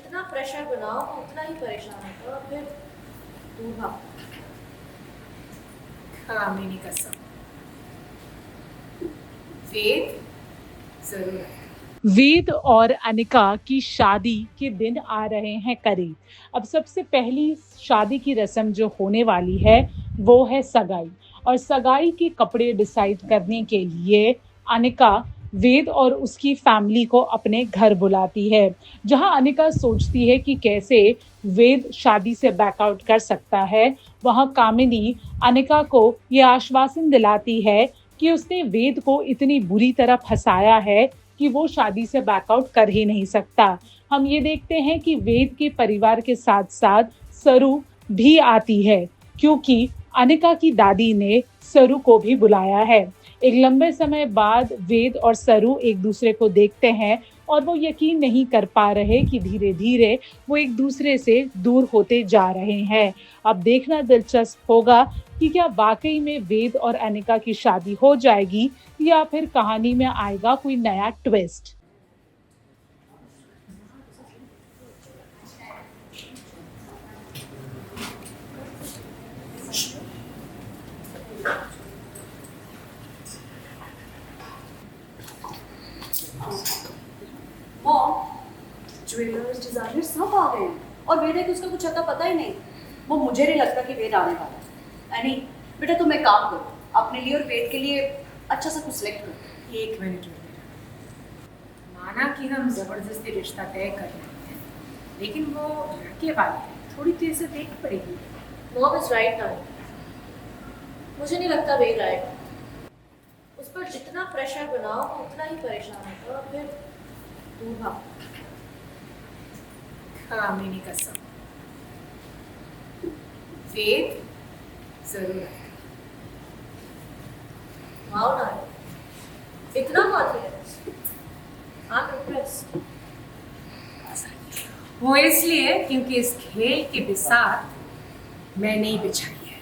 जितना प्रेशर बनाओ वो उतना ही परेशान होता है और फिर दूर भाग। कामिनी कसम, वेद जरूर है। वेद और अनिका की शादी के दिन आ रहे हैं करीब। अब सबसे पहली शादी की रस्म जो होने वाली है वो है सगाई। और सगाई के कपड़े डिसाइड करने के लिए अनिका वेद और उसकी फैमिली को अपने घर बुलाती है, जहां अनिका सोचती है कि कैसे वेद शादी से बैकआउट कर सकता है। वहां कामिनी अनिका को यह आश्वासन दिलाती है कि उसने वेद को इतनी बुरी तरह फंसाया है कि वो शादी से बैकआउट कर ही नहीं सकता। हम ये देखते हैं कि वेद के परिवार के साथ साथ सरू भी आती है, क्योंकि अनिका की दादी ने सरू को भी बुलाया है। एक लंबे समय बाद वेद और सरू एक दूसरे को देखते हैं और वो यकीन नहीं कर पा रहे कि धीरे धीरे वो एक दूसरे से दूर होते जा रहे हैं। अब देखना दिलचस्प होगा कि क्या वाकई में वेद और अनिका की शादी हो जाएगी या फिर कहानी में आएगा कोई नया ट्विस्ट। ज्वेलर्स डिजाइनर सब आ गए हैं और वेद है कि उसका कुछ अता पता ही नहीं। वो मुझे नहीं लगता कि वेद आने वाला है। एनी बेटा तुम एक काम करो, अपने लिए और वेद के लिए अच्छा सा कुछ सिलेक्ट करो। एक मिनट माना कि हम जबरदस्ती रिश्ता तय कर रहे हैं, लेकिन वो लड़के वाले हैं, थोड़ी देर से देख पड़ेगी। Mom is right now. मुझे नहीं लगता वेद आएगा। उस पर जितना प्रेशर बनाओ वो उतना ही परेशान होता है और फिर दूर भाग। कामिनी कसम, वेद जरूर है। वाओ ना, इतना कॉन्फिडेंस। I am impressed. वो इसलिए क्योंकि इस खेल की बिसात मैंने ही बिछाई है।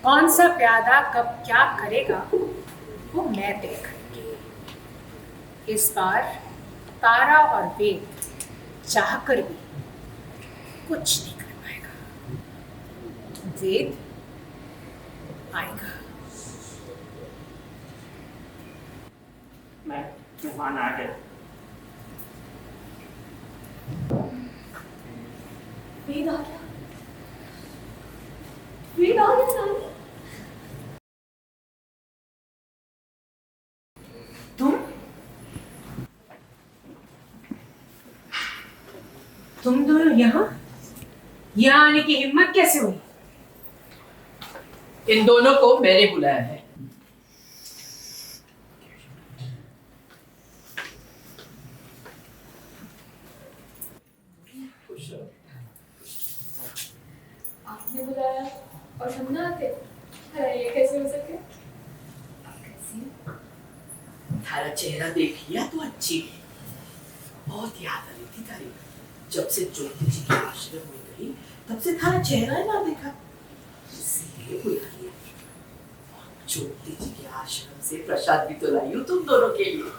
कौन सा प्यादा कब क्या करेगा वो मैं तय करूंगी। इस बार तारा और वेद चाहकर भी कुछ नहीं कर पाएगा। वेद आएगा। मेहमान आ गए। वेद आ गया। वेद आ गया नानी। तुम दोनों यहाँ आने की हिम्मत कैसे हुई? इन दोनों को मैंने बुलाया है। आपने बुलाया और हम ना आते? अरे ये कैसे हो सके? थारा चेहरा देख लिया तो अच्छी बहुत याद आ रही थी तारी। जब से ज्योति जी के आश्रम में गई तब से थारा चेहरा ना देखा, इसलिए बुला लिया। ज्योति जी के आश्रम से प्रसाद भी तो लाई हूँ तुम दोनों के लिए।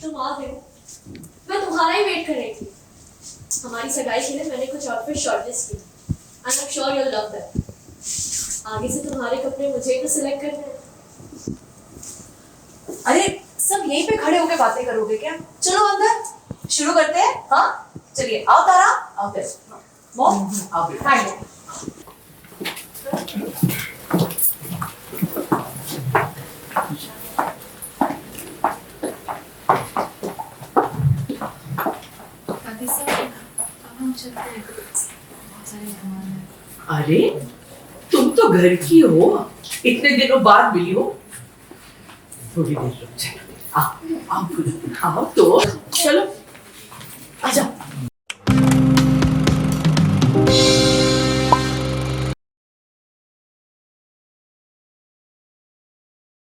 तुम आ गए। मैं तुम्हारा ही वेट कर रही थी। हमारी सगाई के लिए मैंने कुछ आउटफिट शॉर्टलिस्ट की। I am sure you will love that. आगे से तुम्हारे कपड़े मुझे ही तो सिलेक्ट करने हैं। अरे सब यहीं पे खड़े होके बातें करोगे क्या? चलो अंदर शुरू करते हैं। हाँ चलिए, आओ तारा, आओ तेरे मॉम, आओ बेटा। हाय। अरे तुम तो घर की हो, इतने दिनों बाद मिली हो। थोड़ी देर रुक जाओ। आओ आओ तो चलो, आजा।